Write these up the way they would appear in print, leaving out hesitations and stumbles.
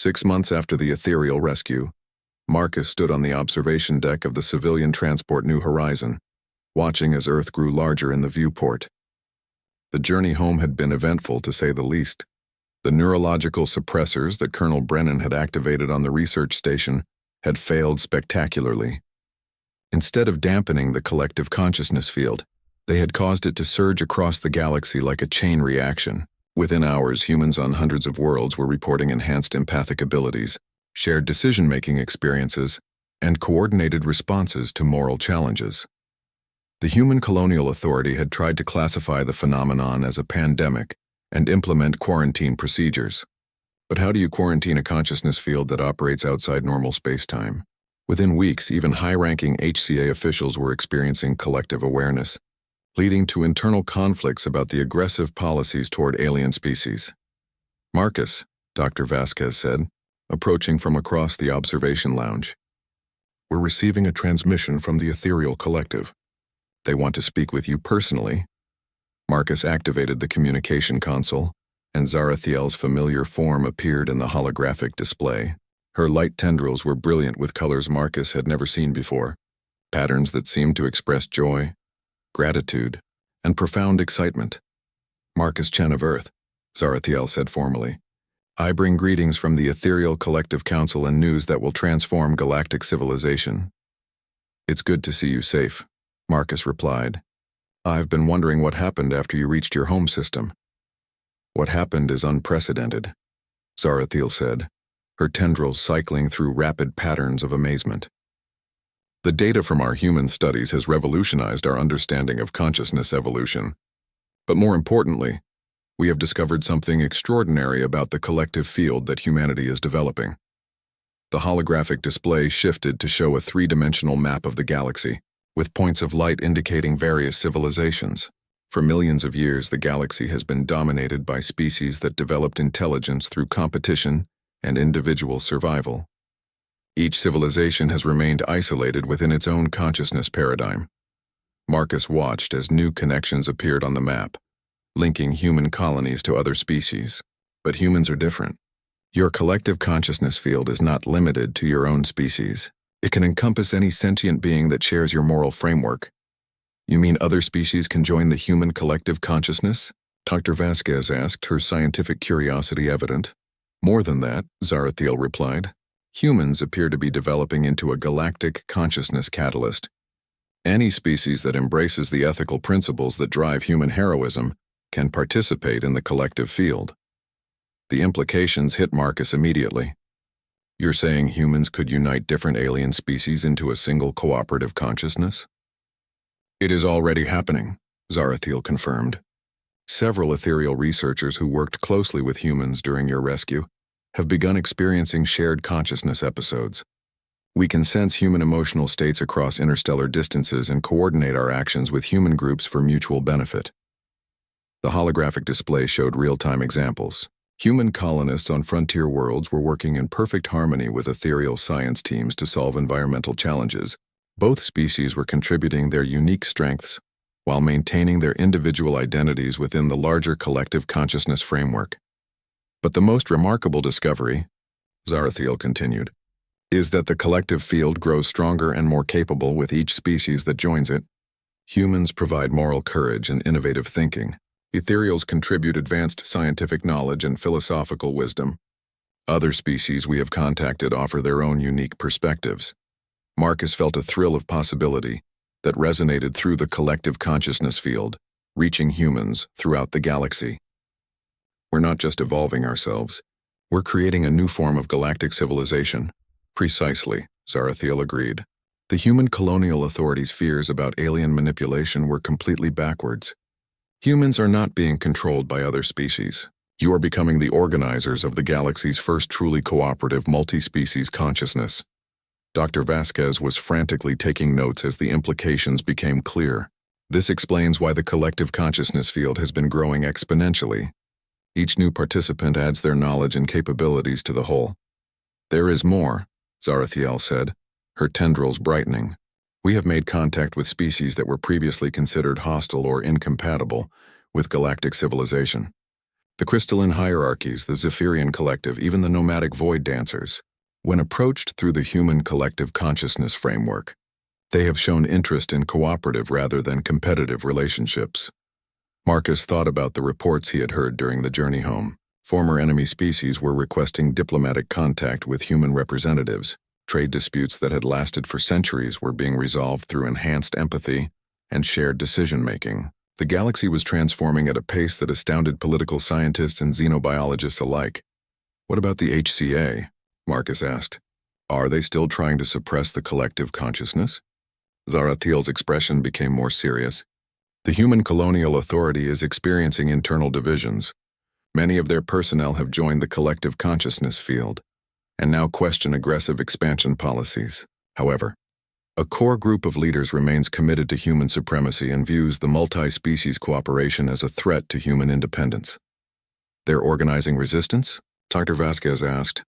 6 months after the ethereal rescue, Marcus stood on the observation deck of the civilian transport New Horizon, watching as Earth grew larger in the viewport. The journey home had been eventful, to say the least. The neurological suppressors that Colonel Brennan had activated on the research station had failed spectacularly. Instead of dampening the collective consciousness field, they had caused it to surge across the galaxy like a chain reaction. Within hours, humans on hundreds of worlds were reporting enhanced empathic abilities, shared decision-making experiences, and coordinated responses to moral challenges. The Human Colonial Authority had tried to classify the phenomenon as a pandemic and implement quarantine procedures. But how do you quarantine a consciousness field that operates outside normal space-time? Within weeks, even high-ranking HCA officials were experiencing collective awareness, leading to internal conflicts about the aggressive policies toward alien species. "Marcus," Dr. Vasquez said, approaching from across the observation lounge. "We're receiving a transmission from the Ethereal Collective. They want to speak with you personally." Marcus activated the communication console, and Zarathiel's familiar form appeared in the holographic display. Her light tendrils were brilliant with colors Marcus had never seen before, patterns that seemed to express joy, gratitude, and profound excitement. "Marcus Chen of Earth," Zarathiel said formally. "I bring greetings from the Ethereal Collective Council and news that will transform galactic civilization." "It's good to see you safe," Marcus replied. "I've been wondering what happened after you reached your home system." "What happened is unprecedented," Zarathiel said, her tendrils cycling through rapid patterns of amazement. "The data from our human studies has revolutionized our understanding of consciousness evolution. But more importantly, we have discovered something extraordinary about the collective field that humanity is developing." The holographic display shifted to show a three-dimensional map of the galaxy, with points of light indicating various civilizations. For millions of years, the galaxy has been dominated by species that developed intelligence through competition and individual survival. Each civilization has remained isolated within its own consciousness paradigm. Marcus watched as new connections appeared on the map, linking human colonies to other species. But humans are different. Your collective consciousness field is not limited to your own species. It can encompass any sentient being that shares your moral framework. "You mean other species can join the human collective consciousness?" Dr. Vasquez asked, her scientific curiosity evident. "More than that," Zarathiel replied. "Humans appear to be developing into a galactic consciousness catalyst. Any species that embraces the ethical principles that drive human heroism can participate in the collective field." The implications hit Marcus immediately. "You're saying humans could unite different alien species into a single cooperative consciousness?" "It is already happening," Zarathiel confirmed. "Several ethereal researchers who worked closely with humans during your rescue have begun experiencing shared consciousness episodes. We can sense human emotional states across interstellar distances and coordinate our actions with human groups for mutual benefit." The holographic display showed real-time examples. Human colonists on frontier worlds were working in perfect harmony with ethereal science teams to solve environmental challenges. Both species were contributing their unique strengths while maintaining their individual identities within the larger collective consciousness framework. "But the most remarkable discovery," Zarathiel continued, "is that the collective field grows stronger and more capable with each species that joins it. Humans provide moral courage and innovative thinking. Ethereals contribute advanced scientific knowledge and philosophical wisdom. Other species we have contacted offer their own unique perspectives." Marcus felt a thrill of possibility that resonated through the collective consciousness field, reaching humans throughout the galaxy. "We're not just evolving ourselves. We're creating a new form of galactic civilization." "Precisely," Zarathiel agreed. The Human Colonial Authority's fears about alien manipulation were completely backwards. Humans are not being controlled by other species. You are becoming the organizers of the galaxy's first truly cooperative multi-species consciousness. Dr. Vasquez was frantically taking notes as the implications became clear. This explains why the collective consciousness field has been growing exponentially. Each new participant adds their knowledge and capabilities to the whole. "There is more," Zarathiel said, her tendrils brightening. "We have made contact with species that were previously considered hostile or incompatible with galactic civilization. The crystalline hierarchies, the Zephyrian collective, even the nomadic void dancers. When approached through the human collective consciousness framework, they have shown interest in cooperative rather than competitive relationships. Marcus thought about the reports he had heard during the journey home. Former enemy species were requesting diplomatic contact with human representatives. Trade disputes that had lasted for centuries were being resolved through enhanced empathy and shared decision-making. The galaxy was transforming at a pace that astounded political scientists and xenobiologists alike. What about the HCA? Marcus asked. Are they still trying to suppress the collective consciousness? Zarathiel's expression became more serious. The human colonial authority is experiencing internal divisions. Many of their personnel have joined the collective consciousness field, and now question aggressive expansion policies. However, a core group of leaders remains committed to human supremacy and views the multi-species cooperation as a threat to human independence. They're organizing resistance? Dr. Vasquez asked.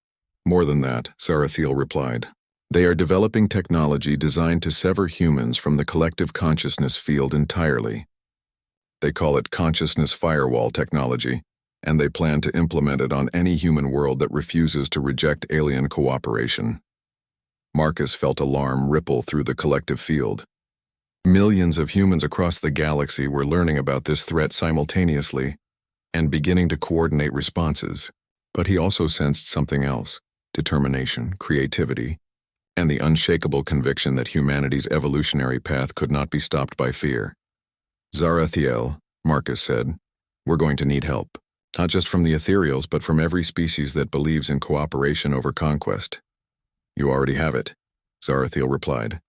More than that, Zarathiel replied. They are developing technology designed to sever humans from the collective consciousness field entirely. They call it consciousness firewall technology, and they plan to implement it on any human world that refuses to reject alien cooperation. Marcus felt alarm ripple through the collective field. Millions of humans across the galaxy were learning about this threat simultaneously and beginning to coordinate responses. But he also sensed something else: determination, creativity, and the unshakable conviction that humanity's evolutionary path could not be stopped by fear. Zarathiel, Marcus said, we're going to need help, not just from the ethereals, but from every species that believes in cooperation over conquest. You already have it, Zarathiel replied,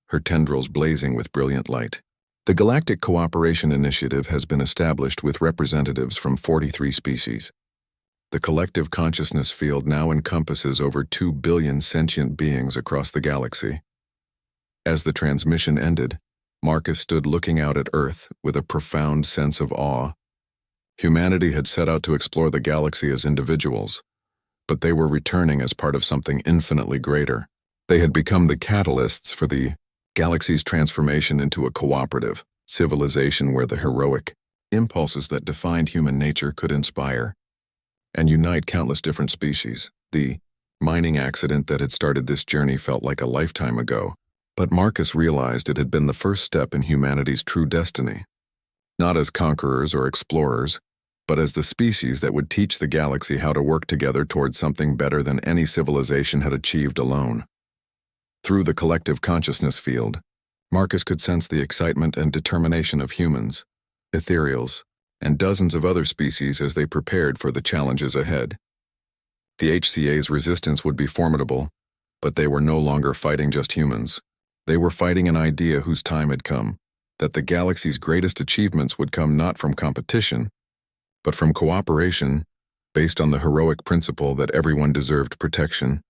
her tendrils blazing with brilliant light. The Galactic Cooperation Initiative has been established with representatives from 43 species. The collective consciousness field now encompasses over 2 billion sentient beings across the galaxy. As the transmission ended, Marcus stood looking out at Earth with a profound sense of awe. Humanity had set out to explore the galaxy as individuals, but they were returning as part of something infinitely greater. They had become the catalysts for the galaxy's transformation into a cooperative civilization where the heroic impulses that defined human nature could inspire and unite countless different species. The mining accident that had started this journey felt like a lifetime ago, but Marcus realized it had been the first step in humanity's true destiny. Not as conquerors or explorers, but as the species that would teach the galaxy how to work together towards something better than any civilization had achieved alone. Through the collective consciousness field, Marcus could sense the excitement and determination of humans, ethereals, and dozens of other species as they prepared for the challenges ahead. The HCA's resistance would be formidable, but they were no longer fighting just humans. They were fighting an idea whose time had come, that the galaxy's greatest achievements would come not from competition, but from cooperation based on the heroic principle that everyone deserved protection,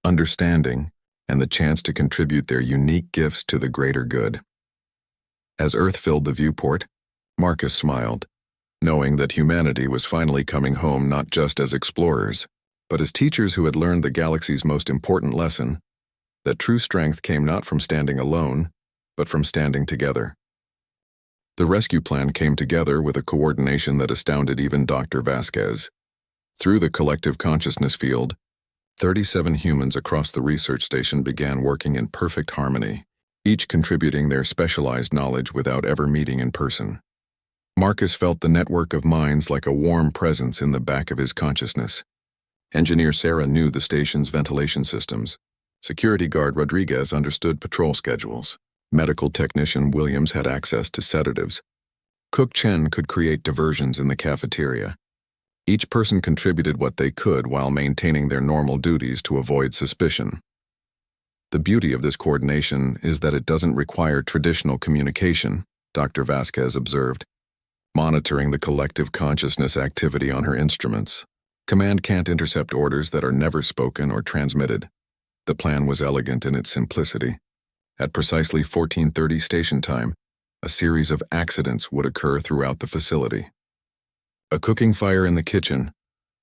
understanding, and the chance to contribute their unique gifts to the greater good. As Earth filled the viewport, Marcus smiled, knowing that humanity was finally coming home not just as explorers, but as teachers who had learned the galaxy's most important lesson, that true strength came not from standing alone, but from standing together. The rescue plan came together with a coordination that astounded even Dr. Vasquez. Through the collective consciousness field, 37 humans across the research station began working in perfect harmony, each contributing their specialized knowledge without ever meeting in person. Marcus felt the network of minds like a warm presence in the back of his consciousness. Engineer Sarah knew the station's ventilation systems. Security guard Rodriguez understood patrol schedules. Medical technician Williams had access to sedatives. Cook Chen could create diversions in the cafeteria. Each person contributed what they could while maintaining their normal duties to avoid suspicion. The beauty of this coordination is that it doesn't require traditional communication, Dr. Vasquez observed, monitoring the collective consciousness activity on her instruments. Command can't intercept orders that are never spoken or transmitted. The plan was elegant in its simplicity. At precisely 14:30 station time, a series of accidents would occur throughout the facility. A cooking fire in the kitchen,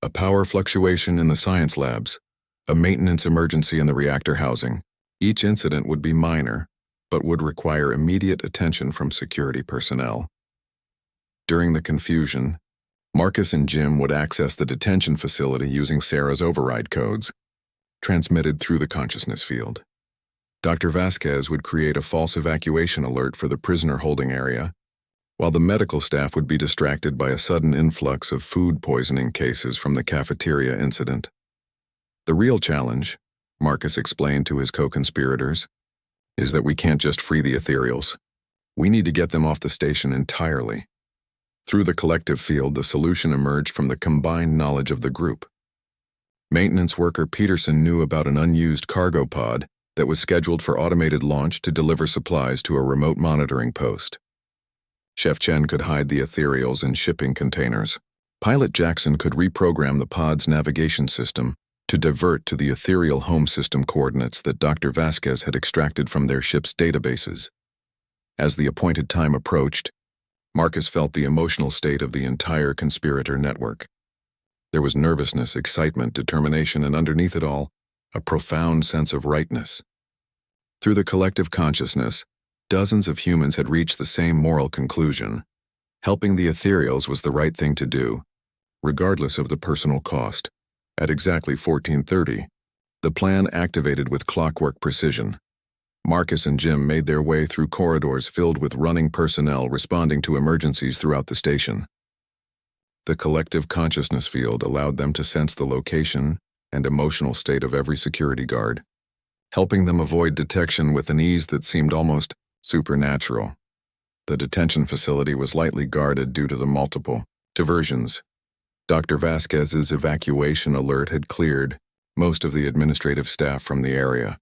a power fluctuation in the science labs, a maintenance emergency in the reactor housing. Each incident would be minor, but would require immediate attention from security personnel. During the confusion, Marcus and Jim would access the detention facility using Sarah's override codes, transmitted through the consciousness field. Dr. Vasquez would create a false evacuation alert for the prisoner holding area, while the medical staff would be distracted by a sudden influx of food poisoning cases from the cafeteria incident. The real challenge, Marcus explained to his co-conspirators, is that we can't just free the ethereals. We need to get them off the station entirely. Through the collective field, the solution emerged from the combined knowledge of the group. Maintenance worker Peterson knew about an unused cargo pod that was scheduled for automated launch to deliver supplies to a remote monitoring post. Chef Chen could hide the ethereals in shipping containers. Pilot Jackson could reprogram the pod's navigation system to divert to the ethereal home system coordinates that Dr. Vasquez had extracted from their ship's databases. As the appointed time approached, Marcus felt the emotional state of the entire conspirator network. There was nervousness, excitement, determination, and underneath it all, a profound sense of rightness. Through the collective consciousness, dozens of humans had reached the same moral conclusion. Helping the ethereals was the right thing to do, regardless of the personal cost. At exactly 14:30, the plan activated with clockwork precision. Marcus and Jim made their way through corridors filled with running personnel responding to emergencies throughout the station. The collective consciousness field allowed them to sense the location and emotional state of every security guard, helping them avoid detection with an ease that seemed almost supernatural. The detention facility was lightly guarded due to the multiple diversions. Dr. Vasquez's evacuation alert had cleared most of the administrative staff from the area.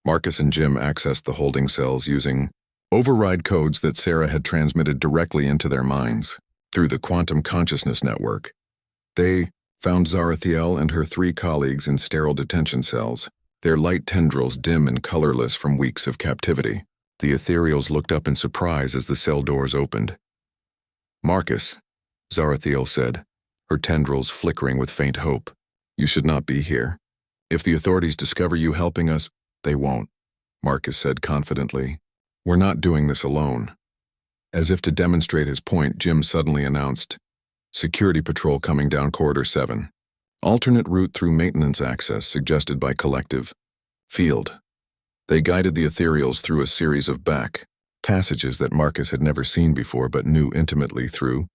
Marcus and Jim accessed the holding cells using override codes that Sarah had transmitted directly into their minds. Through the quantum consciousness network, they found Zarathiel and her 3 colleagues in sterile detention cells, their light tendrils dim and colorless from weeks of captivity. The ethereals looked up in surprise as the cell doors opened. "Marcus," Zarathiel said, her tendrils flickering with faint hope, "you should not be here. If the authorities discover you helping us, they won't," Marcus said confidently. "We're not doing this alone." As if to demonstrate his point, Jim suddenly announced, "Security patrol coming down Corridor 7. Alternate route through maintenance access suggested by collective field." They guided the ethereals through a series of back passages that Marcus had never seen before but knew intimately through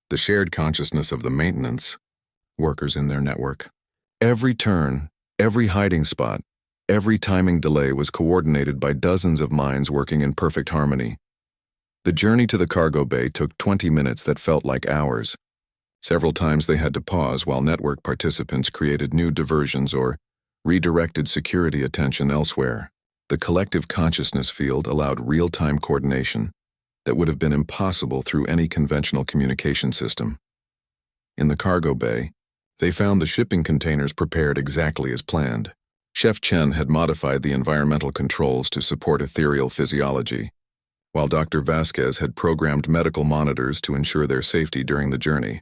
the shared consciousness of the maintenance workers in their network. Every turn, every hiding spot, every timing delay was coordinated by dozens of minds working in perfect harmony. The journey to the cargo bay took 20 minutes that felt like hours. Several times they had to pause while network participants created new diversions or redirected security attention elsewhere. The collective consciousness field allowed real-time coordination that would have been impossible through any conventional communication system. In the cargo bay, they found the shipping containers prepared exactly as planned. Chef Chen had modified the environmental controls to support ethereal physiology, while Dr. Vasquez had programmed medical monitors to ensure their safety during the journey.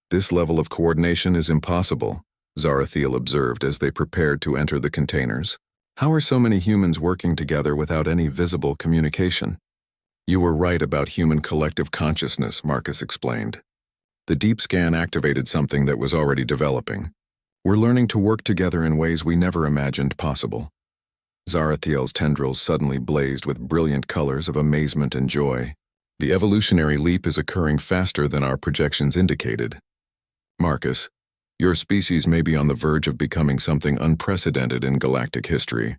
"This level of coordination is impossible," Zarathiel observed as they prepared to enter the containers. "How are so many humans working together without any visible communication?" "You were right about human collective consciousness," Marcus explained. "The deep scan activated something that was already developing. We're learning to work together in ways we never imagined possible." Zarathiel's tendrils suddenly blazed with brilliant colors of amazement and joy. "The evolutionary leap is occurring faster than our projections indicated. Marcus, your species may be on the verge of becoming something unprecedented in galactic history."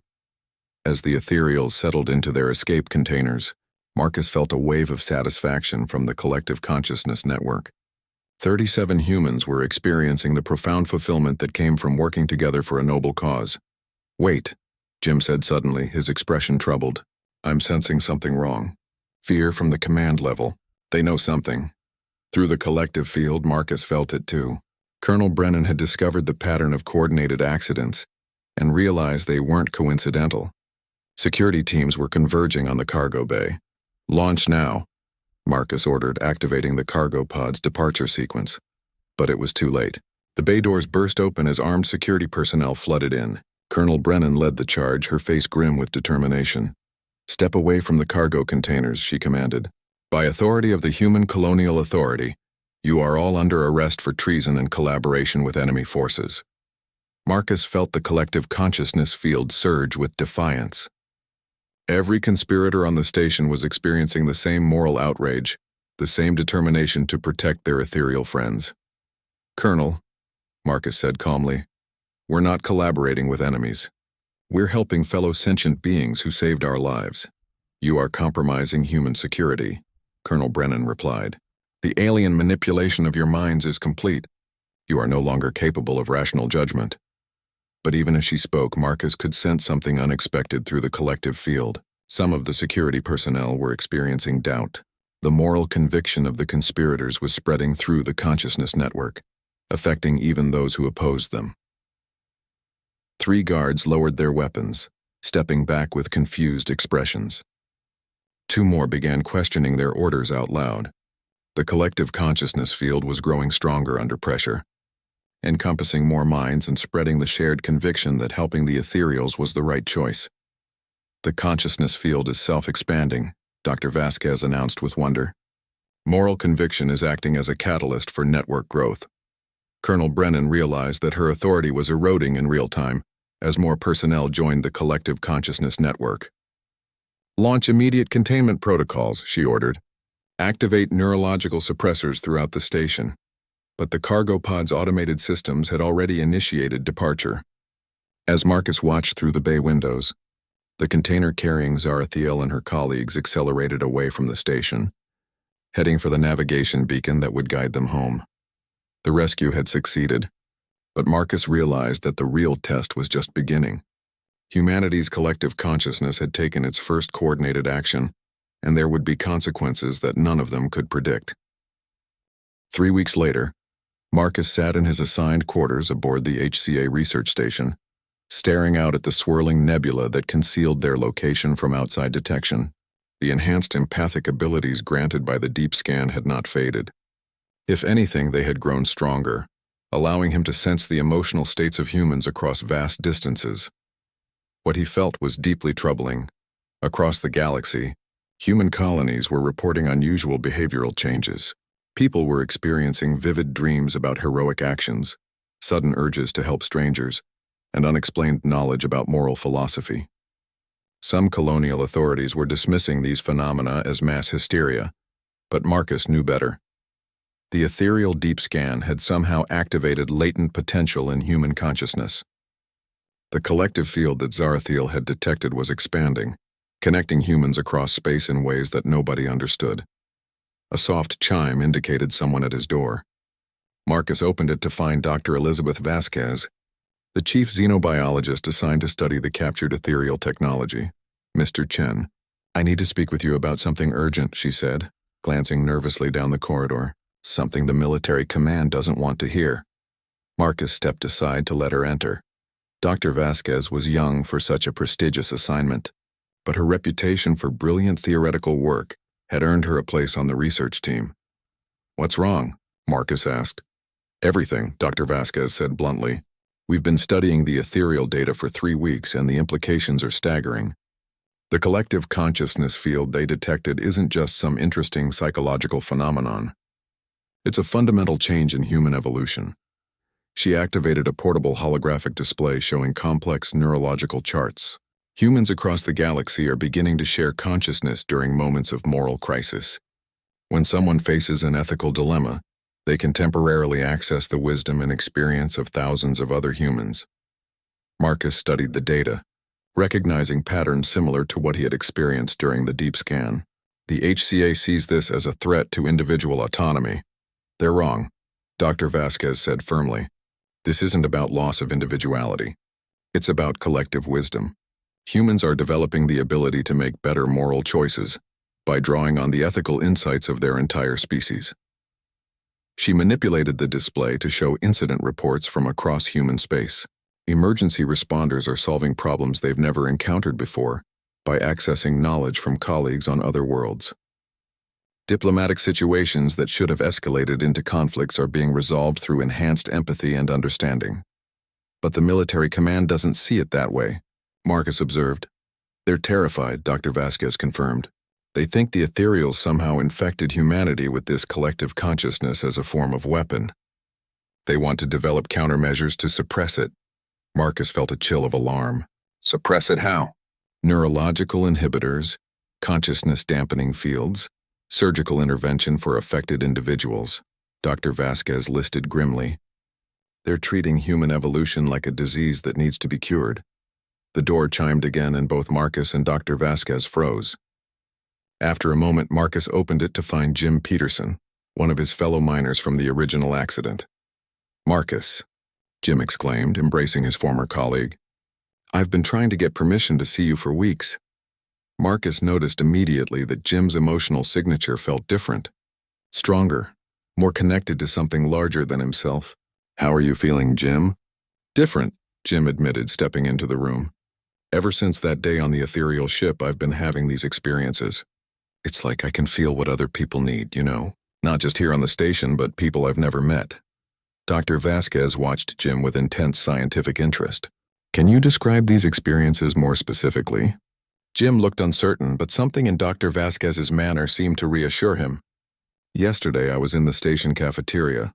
As the ethereals settled into their escape containers, Marcus felt a wave of satisfaction from the collective consciousness network. 37 humans were experiencing the profound fulfillment that came from working together for a noble cause. "Wait," Jim said suddenly, his expression troubled. "I'm sensing something wrong." Fear from the command level. They know something. Through the collective field, Marcus felt it too. Colonel Brennan had discovered the pattern of coordinated accidents and realized they weren't coincidental. Security teams were converging on the cargo bay. "Launch now," Marcus ordered, activating the cargo pod's departure sequence. But it was too late. The bay doors burst open as armed security personnel flooded in. Colonel Brennan led the charge, her face grim with determination. "Step away from the cargo containers," she commanded. "By authority of the Human Colonial Authority, You are all under arrest for treason and collaboration with enemy forces. Marcus felt the collective consciousness field surge with defiance. Every conspirator on the station was experiencing the same moral outrage, the same determination to protect their ethereal friends. "Colonel," Marcus said calmly, "we're not collaborating with enemies. We're helping fellow sentient beings who saved our lives." "You are compromising human security," Colonel Brennan replied. "The alien manipulation of your minds is complete. You are no longer capable of rational judgment." But even as she spoke, Marcus could sense something unexpected through the collective field. Some of the security personnel were experiencing doubt. The moral conviction of the conspirators was spreading through the consciousness network, affecting even those who opposed them. 3 guards lowered their weapons, stepping back with confused expressions. 2 more began questioning their orders out loud. The collective consciousness field was growing stronger under pressure, encompassing more minds and spreading the shared conviction that helping the ethereals was the right choice. "The consciousness field is self-expanding," Dr. Vasquez announced with wonder. "Moral conviction is acting as a catalyst for network growth." Colonel Brennan realized that her authority was eroding in real time as more personnel joined the collective consciousness network. "Launch immediate containment protocols," she ordered. "Activate neurological suppressors throughout the station." But the cargo pod's automated systems had already initiated departure. As Marcus watched through the bay windows, the container carrying Zarathiel and her colleagues accelerated away from the station, heading for the navigation beacon that would guide them home. The rescue had succeeded, but Marcus realized that the real test was just beginning. Humanity's collective consciousness had taken its first coordinated action, and there would be consequences that none of them could predict. 3 weeks later, Marcus sat in his assigned quarters aboard the HCA research station, staring out at the swirling nebula that concealed their location from outside detection. The enhanced empathic abilities granted by the deep scan had not faded. If anything, they had grown stronger, allowing him to sense the emotional states of humans across vast distances. What he felt was deeply troubling. Across the galaxy, human colonies were reporting unusual behavioral changes. People were experiencing vivid dreams about heroic actions, sudden urges to help strangers, and unexplained knowledge about moral philosophy. Some colonial authorities were dismissing these phenomena as mass hysteria, but Marcus knew better. The ethereal deep scan had somehow activated latent potential in human consciousness. The collective field that Zarathiel had detected was expanding, connecting humans across space in ways that nobody understood. A soft chime indicated someone at his door. Marcus opened it to find Dr. Elizabeth Vasquez, the chief xenobiologist assigned to study the captured ethereal technology. "Mr. Chen, I need to speak with you about something urgent," she said, glancing nervously down the corridor. "Something the military command doesn't want to hear." Marcus stepped aside to let her enter. Dr. Vasquez was young for such a prestigious assignment, but her reputation for brilliant theoretical work had earned her a place on the research team. "What's wrong?" Marcus asked. "Everything," Dr. Vasquez said bluntly. "We've been studying the ethereal data for 3 weeks, and the implications are staggering. The collective consciousness field they detected isn't just some interesting psychological phenomenon. It's a fundamental change in human evolution." She activated a portable holographic display showing complex neurological charts. "Humans across the galaxy are beginning to share consciousness during moments of moral crisis. When someone faces an ethical dilemma, they can temporarily access the wisdom and experience of thousands of other humans." Marcus studied the data, recognizing patterns similar to what he had experienced during the deep scan. "The HCA sees this as a threat to individual autonomy." "They're wrong," Dr. Vasquez said firmly. "This isn't about loss of individuality. It's about collective wisdom. Humans are developing the ability to make better moral choices by drawing on the ethical insights of their entire species." She manipulated the display to show incident reports from across human space. Emergency responders are solving problems they've never encountered before by accessing knowledge from colleagues on other worlds. Diplomatic situations that should have escalated into conflicts are being resolved through enhanced empathy and understanding. "But the military command doesn't see it that way," Marcus observed. "They're terrified," Dr. Vasquez confirmed. They think the ethereals somehow infected humanity with this collective consciousness as a form of weapon. They want to develop countermeasures to suppress it. Marcus felt a chill of alarm. Suppress it how? Neurological inhibitors, consciousness-dampening fields, surgical intervention for affected individuals, Dr. Vasquez listed grimly. They're treating human evolution like a disease that needs to be cured. The door chimed again and both Marcus and Dr. Vasquez froze. After a moment, Marcus opened it to find Jim Peterson, one of his fellow miners from the original accident. Marcus, Jim exclaimed, embracing his former colleague. I've been trying to get permission to see you for weeks. Marcus noticed immediately that Jim's emotional signature felt different. Stronger, more connected to something larger than himself. How are you feeling, Jim? Different, Jim admitted, stepping into the room. Ever since that day on the ethereal ship, I've been having these experiences. It's like I can feel what other people need, not just here on the station, but people I've never met. Dr. Vasquez watched Jim with intense scientific interest. Can you describe these experiences more specifically? Jim looked uncertain, but something in Dr. Vasquez's manner seemed to reassure him. Yesterday, I was in the station cafeteria,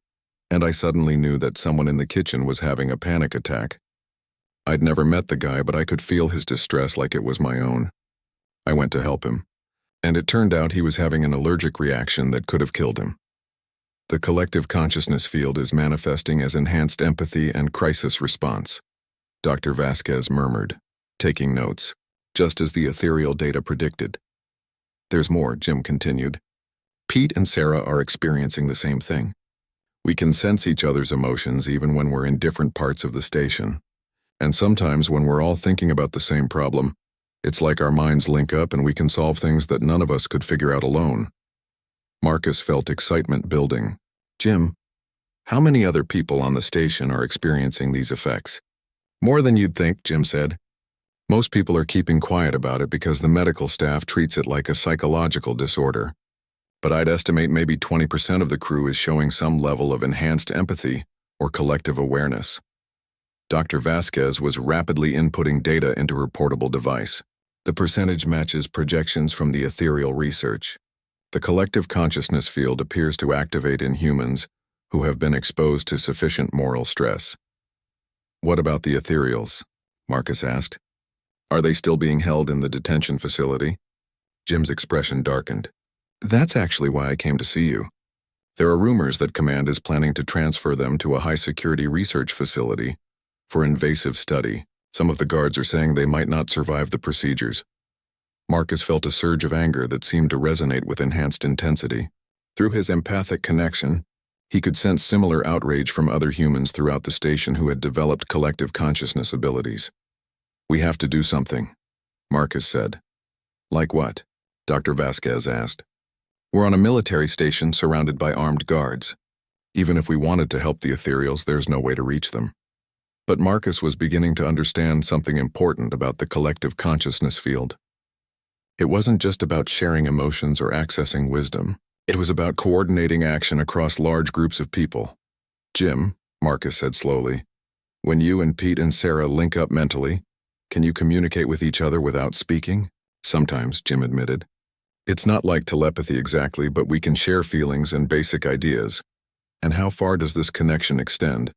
and I suddenly knew that someone in the kitchen was having a panic attack. I'd never met the guy, but I could feel his distress like it was my own. I went to help him, and it turned out he was having an allergic reaction that could have killed him. The collective consciousness field is manifesting as enhanced empathy and crisis response, Dr. Vasquez murmured, taking notes, just as the ethereal data predicted. There's more, Jim continued. Pete and Sarah are experiencing the same thing. We can sense each other's emotions even when we're in different parts of the station. And sometimes when we're all thinking about the same problem, it's like our minds link up and we can solve things that none of us could figure out alone. Marcus felt excitement building. Jim, how many other people on the station are experiencing these effects? More than you'd think, Jim said. Most people are keeping quiet about it because the medical staff treats it like a psychological disorder. But I'd estimate maybe 20% of the crew is showing some level of enhanced empathy or collective awareness. Dr. Vasquez was rapidly inputting data into her portable device. The percentage matches projections from the ethereal research. The collective consciousness field appears to activate in humans who have been exposed to sufficient moral stress. What about the ethereals? Marcus asked. Are they still being held in the detention facility? Jim's expression darkened. That's actually why I came to see you. There are rumors that Command is planning to transfer them to a high-security research facility for invasive study. Some of the guards are saying they might not survive the procedures. Marcus felt a surge of anger that seemed to resonate with enhanced intensity. Through his empathic connection, he could sense similar outrage from other humans throughout the station who had developed collective consciousness abilities. We have to do something, Marcus said. Like what? Dr. Vasquez asked. We're on a military station surrounded by armed guards. Even if we wanted to help the ethereals, there's no way to reach them. But Marcus was beginning to understand something important about the collective consciousness field. It wasn't just about sharing emotions or accessing wisdom. It was about coordinating action across large groups of people. Jim, Marcus said slowly, when you and Pete and Sarah link up mentally, can you communicate with each other without speaking? Sometimes, Jim admitted. It's not like telepathy exactly, but we can share feelings and basic ideas. And how far does this connection extend?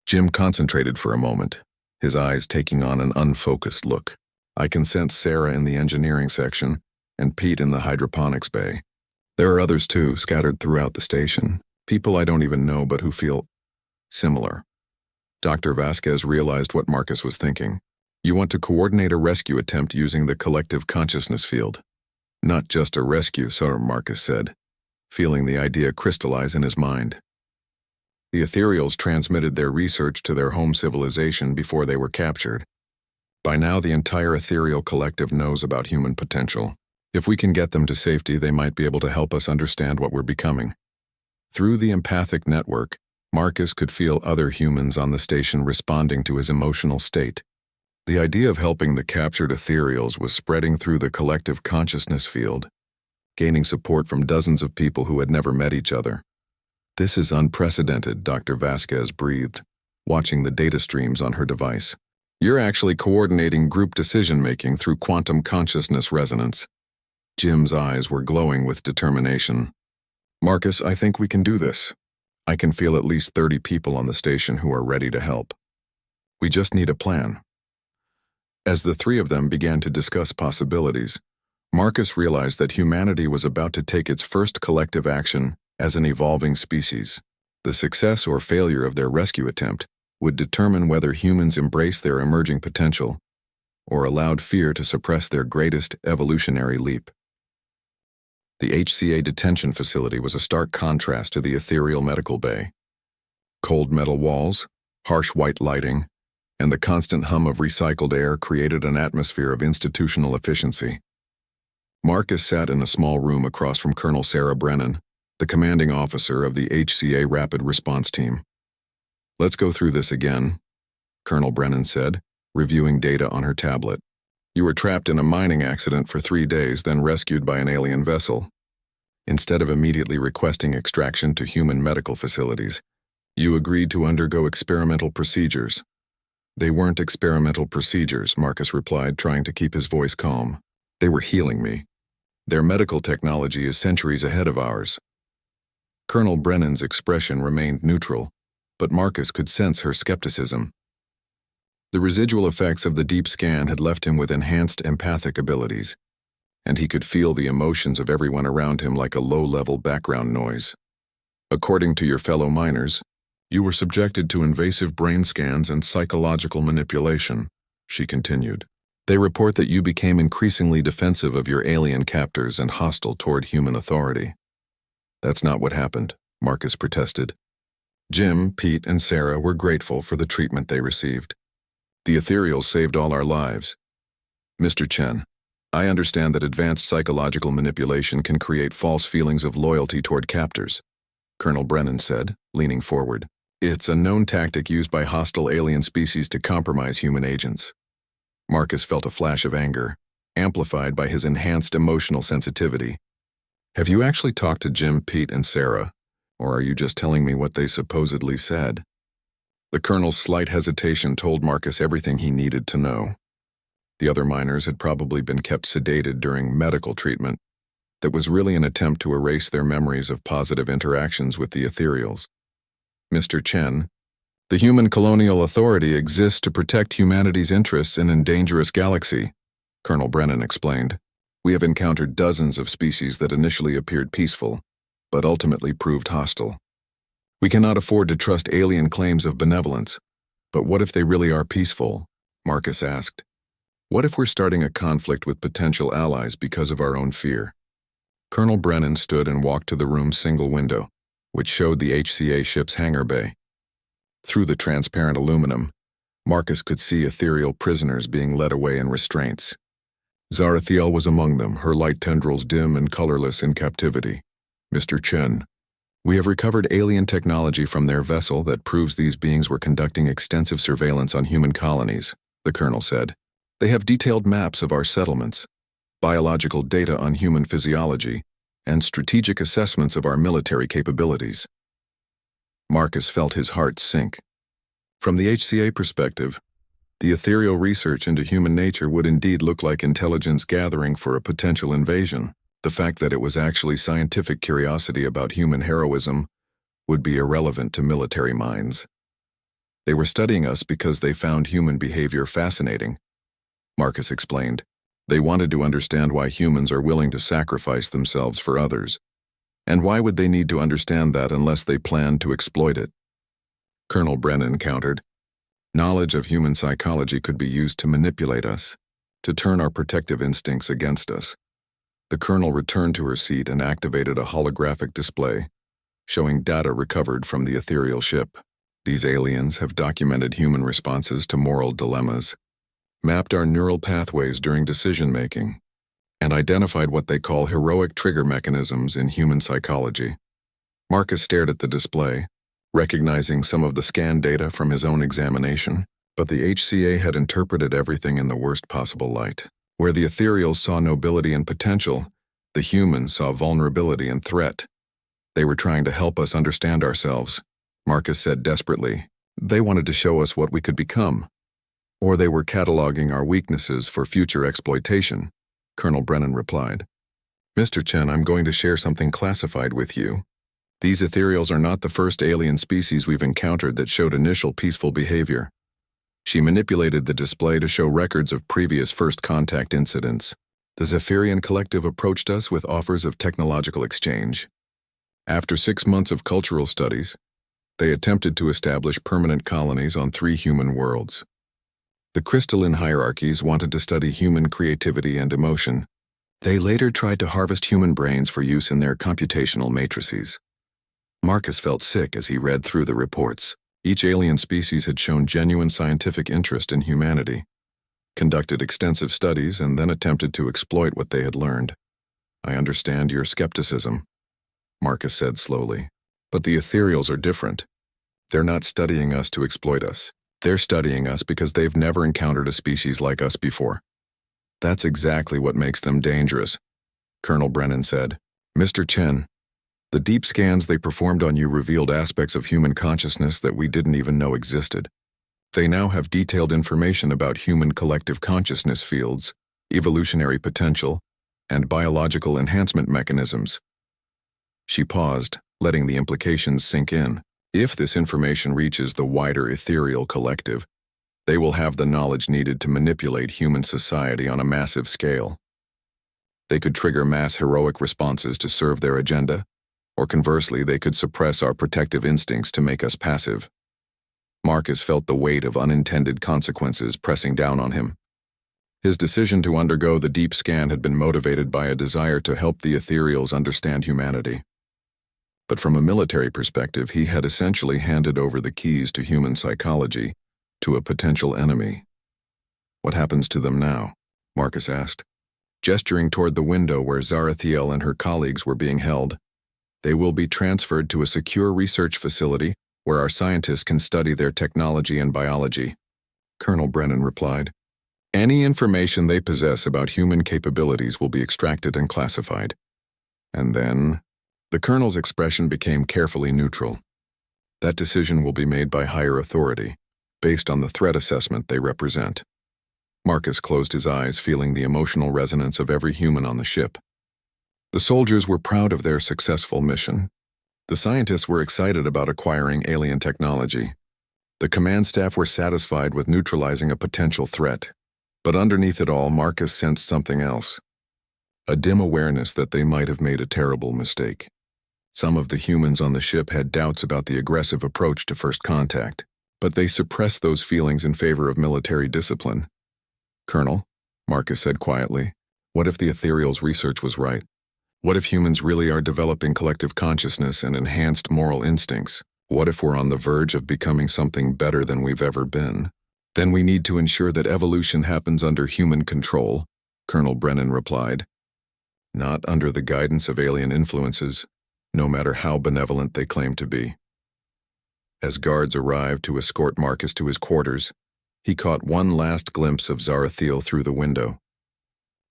Jim concentrated for a moment, his eyes taking on an unfocused look. I can sense Sarah in the engineering section and Pete in the hydroponics bay. There are others too, scattered throughout the station, people I don't even know but who feel similar. Dr. Vasquez realized what Marcus was thinking. You want to coordinate a rescue attempt using the collective consciousness field. Not just a rescue, so Marcus said, feeling the idea crystallize in his mind. The ethereals transmitted their research to their home civilization before they were captured. By now, the entire ethereal collective knows about human potential. If we can get them to safety, they might be able to help us understand what we're becoming. Through the empathic network, Marcus could feel other humans on the station responding to his emotional state. The idea of helping the captured ethereals was spreading through the collective consciousness field, gaining support from dozens of people who had never met each other. This is unprecedented, Dr. Vasquez breathed, watching the data streams on her device. You're actually coordinating group decision-making through quantum consciousness resonance. Jim's eyes were glowing with determination. "Marcus, I think we can do this. I can feel at least 30 people on the station who are ready to help. We just need a plan." As the three of them began to discuss possibilities, Marcus realized that humanity was about to take its first collective action as an evolving species. The success or failure of their rescue attempt would determine whether humans embraced their emerging potential or allowed fear to suppress their greatest evolutionary leap. The HCA detention facility was a stark contrast to the ethereal medical bay. Cold metal walls, harsh white lighting, and the constant hum of recycled air created an atmosphere of institutional efficiency. Marcus sat in a small room across from Colonel Sarah Brennan, the commanding officer of the HCA Rapid Response Team. "Let's go through this again," Colonel Brennan said, reviewing data on her tablet. "You were trapped in a mining accident for 3 days, then rescued by an alien vessel. Instead of immediately requesting extraction to human medical facilities, you agreed to undergo experimental procedures." "They weren't experimental procedures," Marcus replied, trying to keep his voice calm. "They were healing me. Their medical technology is centuries ahead of ours." Colonel Brennan's expression remained neutral, but Marcus could sense her skepticism. The residual effects of the deep scan had left him with enhanced empathic abilities, and he could feel the emotions of everyone around him like a low-level background noise. "According to your fellow miners, you were subjected to invasive brain scans and psychological manipulation," she continued. "They report that you became increasingly defensive of your alien captors and hostile toward human authority." "That's not what happened," Marcus protested. "Jim, Pete, and Sarah were grateful for the treatment they received. The ethereals saved all our lives. Mr. Chen, I understand that advanced psychological manipulation can create false feelings of loyalty toward captors," Colonel Brennan said, leaning forward. "It's a known tactic used by hostile alien species to compromise human agents." Marcus felt a flash of anger, amplified by his enhanced emotional sensitivity. "Have you actually talked to Jim, Pete, and Sarah, or are you just telling me what they supposedly said?" The colonel's slight hesitation told Marcus everything he needed to know. The other miners had probably been kept sedated during medical treatment that was really an attempt to erase their memories of positive interactions with the ethereals. "Mr. Chen, the Human Colonial Authority exists to protect humanity's interests in a dangerous galaxy," Colonel Brennan explained. "We have encountered dozens of species that initially appeared peaceful, but ultimately proved hostile. We cannot afford to trust alien claims of benevolence. But what if they really are peaceful?" Marcus asked. "What if we're starting a conflict with potential allies because of our own fear?" Colonel Brennan stood and walked to the room's single window, which showed the HCA ship's hangar bay. Through the transparent aluminum, Marcus could see ethereal prisoners being led away in restraints. Zarathiel was among them, her light tendrils dim and colorless in captivity. "Mr. Chen, we have recovered alien technology from their vessel that proves these beings were conducting extensive surveillance on human colonies," the colonel said. "They have detailed maps of our settlements, biological data on human physiology, and strategic assessments of our military capabilities." Marcus felt his heart sink. From the HCA perspective, the ethereal research into human nature would indeed look like intelligence gathering for a potential invasion. The fact that it was actually scientific curiosity about human heroism would be irrelevant to military minds. "They were studying us because they found human behavior fascinating," Marcus explained. "They wanted to understand why humans are willing to sacrifice themselves for others. And why would they need to understand that unless they planned to exploit it?" Colonel Brennan countered. "Knowledge of human psychology could be used to manipulate us, to turn our protective instincts against us." The colonel returned to her seat and activated a holographic display, showing data recovered from the ethereal ship. "These aliens have documented human responses to moral dilemmas, mapped our neural pathways during decision-making, and identified what they call heroic trigger mechanisms in human psychology." Marcus stared at the display, recognizing some of the scan data from his own examination, but the HCA had interpreted everything in the worst possible light. Where the ethereals saw nobility and potential, the humans saw vulnerability and threat. "They were trying to help us understand ourselves," Marcus said desperately. "They wanted to show us what we could become. Or they were cataloging our weaknesses for future exploitation," Colonel Brennan replied. Mr. Chen, I'm going to share something classified with you. These ethereals are not the first alien species we've encountered that showed initial peaceful behavior. She manipulated the display to show records of previous first contact incidents. The Zephyrian Collective approached us with offers of technological exchange. After 6 months of cultural studies, they attempted to establish permanent colonies on 3 human worlds. The crystalline hierarchies wanted to study human creativity and emotion. They later tried to harvest human brains for use in their computational matrices. Marcus felt sick as he read through the reports. Each alien species had shown genuine scientific interest in humanity, conducted extensive studies, and then attempted to exploit what they had learned. I understand your skepticism, Marcus said slowly. But the ethereals are different. They're not studying us to exploit us. They're studying us because they've never encountered a species like us before. That's exactly what makes them dangerous, Colonel Brennan said. Mr. Chen, the deep scans they performed on you revealed aspects of human consciousness that we didn't even know existed. They now have detailed information about human collective consciousness fields, evolutionary potential, and biological enhancement mechanisms. She paused, letting the implications sink in. If this information reaches the wider ethereal collective, they will have the knowledge needed to manipulate human society on a massive scale. They could trigger mass heroic responses to serve their agenda, or conversely, they could suppress our protective instincts to make us passive. Marcus felt the weight of unintended consequences pressing down on him. His decision to undergo the deep scan had been motivated by a desire to help the ethereals understand humanity. But from a military perspective, he had essentially handed over the keys to human psychology to a potential enemy. What happens to them now? Marcus asked, gesturing toward the window where Zarathiel and her colleagues were being held. They will be transferred to a secure research facility where our scientists can study their technology and biology. Colonel Brennan replied, any information they possess about human capabilities will be extracted and classified. And then, the colonel's expression became carefully neutral. That decision will be made by higher authority, based on the threat assessment they represent. Marcus closed his eyes, feeling the emotional resonance of every human on the ship. The soldiers were proud of their successful mission. The scientists were excited about acquiring alien technology. The command staff were satisfied with neutralizing a potential threat. But underneath it all, Marcus sensed something else. A dim awareness that they might have made a terrible mistake. Some of the humans on the ship had doubts about the aggressive approach to first contact, but they suppressed those feelings in favor of military discipline. Colonel, Marcus said quietly, what if the ethereals' research was right? What if humans really are developing collective consciousness and enhanced moral instincts? What if we're on the verge of becoming something better than we've ever been? Then we need to ensure that evolution happens under human control, Colonel Brennan replied. Not under the guidance of alien influences, no matter how benevolent they claim to be. As guards arrived to escort Marcus to his quarters, he caught one last glimpse of Zarathiel through the window.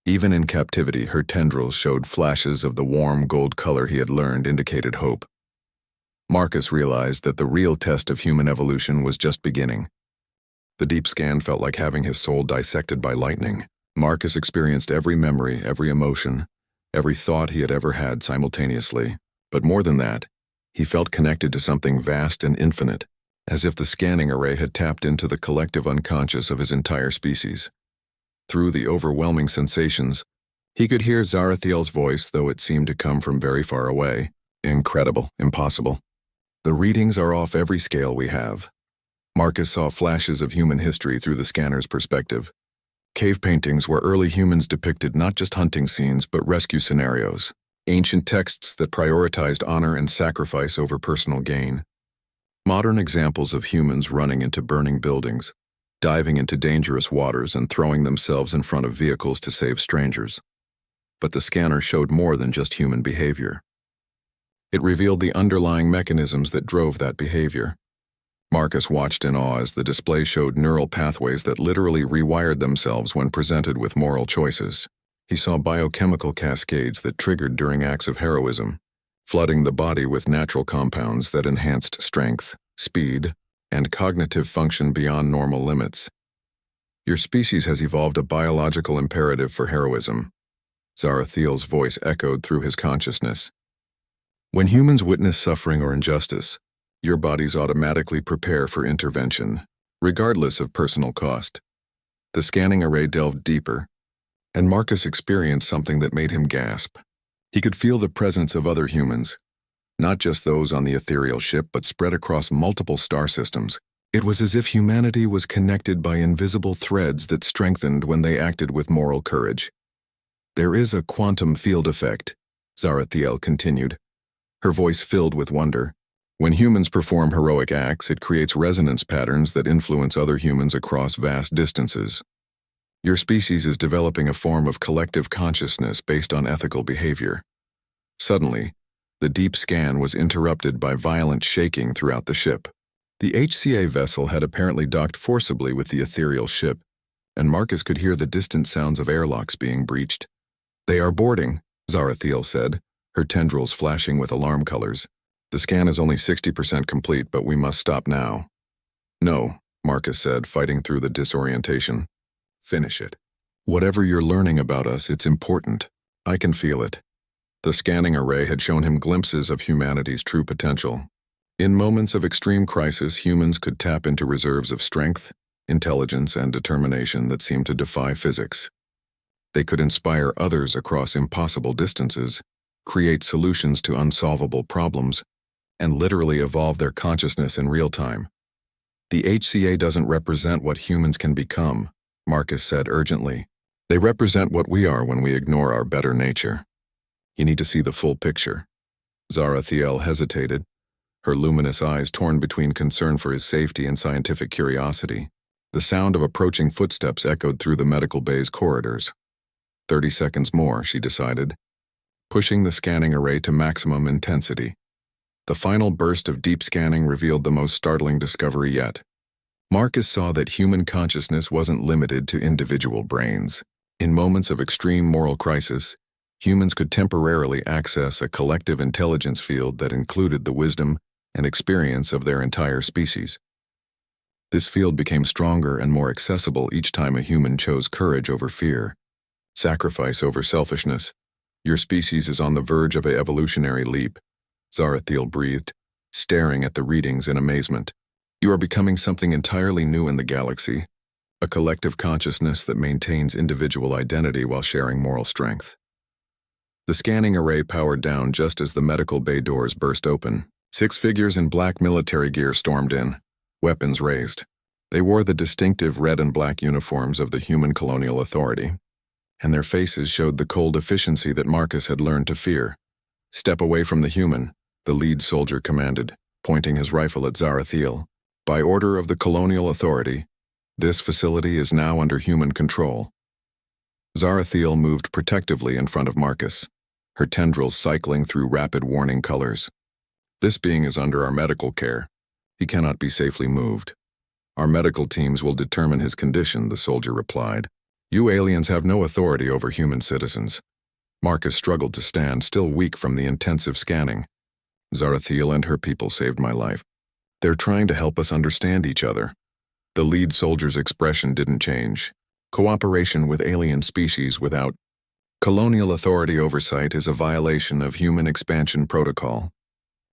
Even in captivity, her tendrils showed flashes of the warm gold color he had learned indicated hope. Marcus realized that the real test of human evolution was just beginning. The deep scan felt like having his soul dissected by lightning. Marcus experienced every memory, every emotion, every thought he had ever had simultaneously. But more than that, he felt connected to something vast and infinite, as if the scanning array had tapped into the collective unconscious of his entire species. Through the overwhelming sensations, he could hear Zarathiel's voice, though it seemed to come from very far away. Incredible, impossible. The readings are off every scale we have. Marcus saw flashes of human history through the scanner's perspective. Cave paintings where early humans depicted not just hunting scenes but rescue scenarios. Ancient texts that prioritized honor and sacrifice over personal gain. Modern examples of humans running into burning buildings, diving into dangerous waters and throwing themselves in front of vehicles to save strangers. But the scanner showed more than just human behavior. It revealed the underlying mechanisms that drove that behavior. Marcus watched in awe as the display showed neural pathways that literally rewired themselves when presented with moral choices. He saw biochemical cascades that triggered during acts of heroism, flooding the body with natural compounds that enhanced strength, speed, and cognitive function beyond normal limits. Your species has evolved a biological imperative for heroism. Zarathiel's voice echoed through his consciousness. When humans witness suffering or injustice, your bodies automatically prepare for intervention, regardless of personal cost. The scanning array delved deeper, and Marcus experienced something that made him gasp. He could feel the presence of other humans, not just those on the ethereal ship, but spread across multiple star systems. It was as if humanity was connected by invisible threads that strengthened when they acted with moral courage. There is a quantum field effect, Zarathiel continued, her voice filled with wonder. When humans perform heroic acts, it creates resonance patterns that influence other humans across vast distances. Your species is developing a form of collective consciousness based on ethical behavior. Suddenly, the deep scan was interrupted by violent shaking throughout the ship. The HCA vessel had apparently docked forcibly with the ethereal ship, and Marcus could hear the distant sounds of airlocks being breached. "They are boarding," Zarathiel said, her tendrils flashing with alarm colors. "The scan is only 60% complete, but we must stop now." "No," Marcus said, fighting through the disorientation. "Finish it. Whatever you're learning about us, it's important. I can feel it." The scanning array had shown him glimpses of humanity's true potential. In moments of extreme crisis, humans could tap into reserves of strength, intelligence, and determination that seemed to defy physics. They could inspire others across impossible distances, create solutions to unsolvable problems, and literally evolve their consciousness in real time. "The HCA doesn't represent what humans can become," Marcus said urgently. "They represent what we are when we ignore our better nature. You need to see the full picture." Zarathiel hesitated, her luminous eyes torn between concern for his safety and scientific curiosity. The sound of approaching footsteps echoed through the medical bay's corridors. 30 seconds more, she decided, pushing the scanning array to maximum intensity. The final burst of deep scanning revealed the most startling discovery yet. Marcus saw that human consciousness wasn't limited to individual brains. In moments of extreme moral crisis, humans could temporarily access a collective intelligence field that included the wisdom and experience of their entire species. This field became stronger and more accessible each time a human chose courage over fear, sacrifice over selfishness. "Your species is on the verge of an evolutionary leap," Zarathiel breathed, staring at the readings in amazement. "You are becoming something entirely new in the galaxy, a collective consciousness that maintains individual identity while sharing moral strength." The scanning array powered down just as the medical bay doors burst open. 6 figures in black military gear stormed in, weapons raised. They wore the distinctive red and black uniforms of the Human Colonial Authority, and their faces showed the cold efficiency that Marcus had learned to fear. "Step away from the human," the lead soldier commanded, pointing his rifle at Zarathiel. "By order of the Colonial Authority, this facility is now under human control." Zarathiel moved protectively in front of Marcus, her tendrils cycling through rapid warning colors. "This being is under our medical care. He cannot be safely moved. Our medical teams will determine his condition," the soldier replied. "You aliens have no authority over human citizens." Marcus struggled to stand, still weak from the intensive scanning. "Zarathiel and her people saved my life. They're trying to help us understand each other." The lead soldier's expression didn't change. "Cooperation with alien species without colonial authority oversight is a violation of human expansion protocol.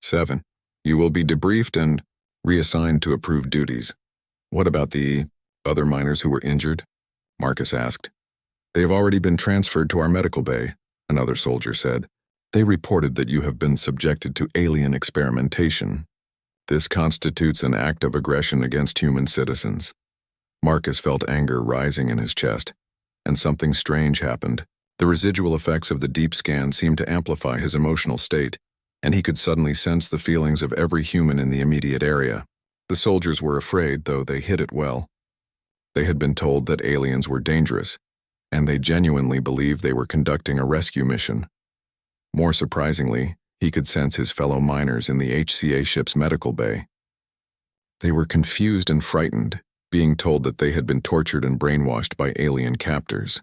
7. You will be debriefed and reassigned to approved duties." "What about the other miners who were injured?" Marcus asked. "They have already been transferred to our medical bay," another soldier said. "They reported that you have been subjected to alien experimentation. This constitutes an act of aggression against human citizens." Marcus felt anger rising in his chest, and something strange happened. The residual effects of the deep scan seemed to amplify his emotional state, and he could suddenly sense the feelings of every human in the immediate area. The soldiers were afraid, though they hid it well. They had been told that aliens were dangerous, and they genuinely believed they were conducting a rescue mission. More surprisingly, he could sense his fellow miners in the HCA ship's medical bay. They were confused and frightened, being told that they had been tortured and brainwashed by alien captors.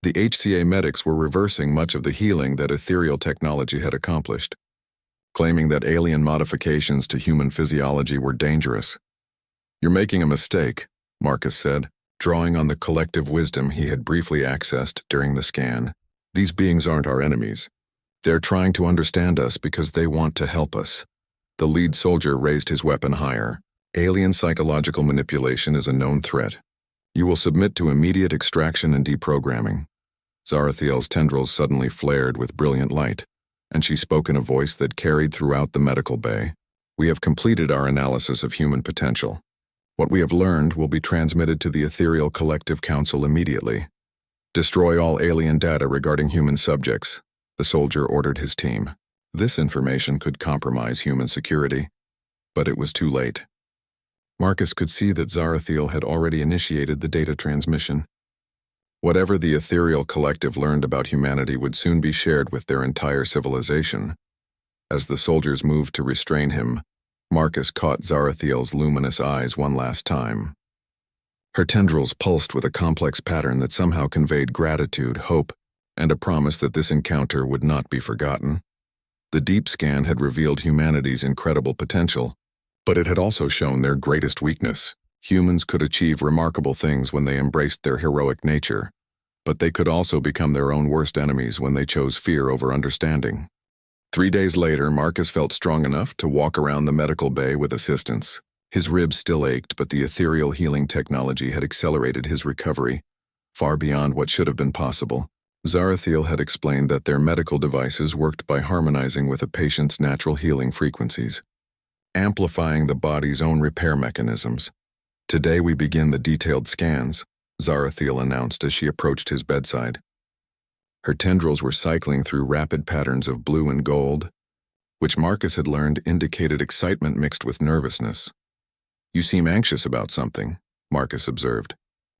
The HCA medics were reversing much of the healing that ethereal technology had accomplished, claiming that alien modifications to human physiology were dangerous. "You're making a mistake," Marcus said, drawing on the collective wisdom he had briefly accessed during the scan. These beings aren't our enemies. They're trying to understand us because they want to help us. The lead soldier raised his weapon higher. Alien psychological manipulation is a known threat. You will submit to immediate extraction and deprogramming. Zarathiel's tendrils suddenly flared with brilliant light, and she spoke in a voice that carried throughout the medical bay. We have completed our analysis of human potential. What we have learned will be transmitted to the Ethereal Collective Council immediately. Destroy all alien data regarding human subjects, the soldier ordered his team. This information could compromise human security, but it was too late. Marcus could see that Zarathiel had already initiated the data transmission. Whatever the Ethereal Collective learned about humanity would soon be shared with their entire civilization. As the soldiers moved to restrain him, Marcus caught Zarathiel's luminous eyes one last time. Her tendrils pulsed with a complex pattern that somehow conveyed gratitude, hope, and a promise that this encounter would not be forgotten. The deep scan had revealed humanity's incredible potential, but it had also shown their greatest weakness. Humans could achieve remarkable things when they embraced their heroic nature, but they could also become their own worst enemies when they chose fear over understanding. 3 days later, Marcus felt strong enough to walk around the medical bay with assistance. His ribs still ached, but the ethereal healing technology had accelerated his recovery, far beyond what should have been possible. Zarathiel had explained that their medical devices worked by harmonizing with a patient's natural healing frequencies, amplifying the body's own repair mechanisms. Today we begin the detailed scans, Zarathiel announced as she approached his bedside. Her tendrils were cycling through rapid patterns of blue and gold, which Marcus had learned indicated excitement mixed with nervousness. You seem anxious about something, Marcus observed.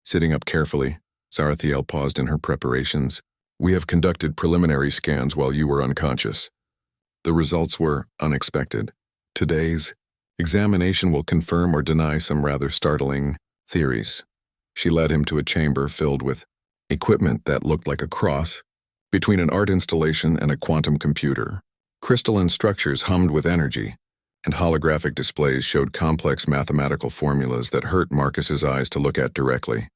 Sitting up carefully, Zarathiel paused in her preparations. We have conducted preliminary scans while you were unconscious. The results were unexpected. Today's examination will confirm or deny some rather startling theories. She led him to a chamber filled with equipment that looked like a cross between an art installation and a quantum computer. Crystalline structures hummed with energy, and holographic displays showed complex mathematical formulas that hurt Marcus's eyes to look at directly.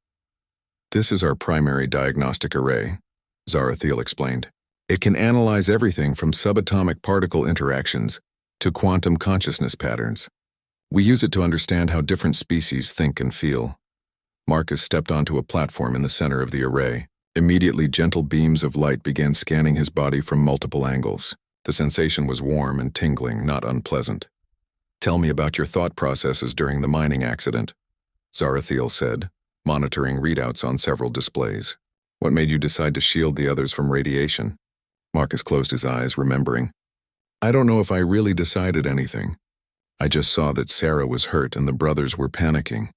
This is our primary diagnostic array, Zarathiel explained. It can analyze everything from subatomic particle interactions to quantum consciousness patterns. We use it to understand how different species think and feel. Marcus stepped onto a platform in the center of the array. Immediately, gentle beams of light began scanning his body from multiple angles. The sensation was warm and tingling, not unpleasant. Tell me about your thought processes during the mining accident, Zarathiel said, monitoring readouts on several displays. What made you decide to shield the others from radiation? Marcus closed his eyes, remembering. I don't know if I really decided anything. I just saw that Sarah was hurt and the brothers were panicking.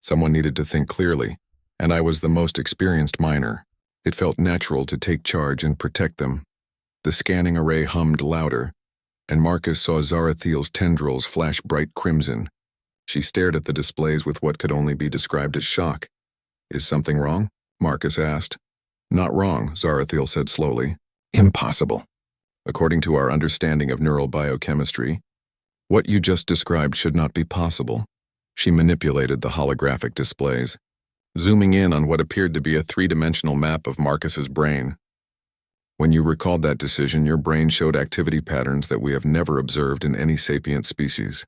Someone needed to think clearly, and I was the most experienced miner. It felt natural to take charge and protect them. The scanning array hummed louder, and Marcus saw Zarathiel's tendrils flash bright crimson. She stared at the displays with what could only be described as shock. Is something wrong? Marcus asked. Not wrong, Zarathiel said slowly. Impossible. According to our understanding of neural biochemistry, what you just described should not be possible. She manipulated the holographic displays, zooming in on what appeared to be a three-dimensional map of Marcus's brain. When you recalled that decision, your brain showed activity patterns that we have never observed in any sapient species.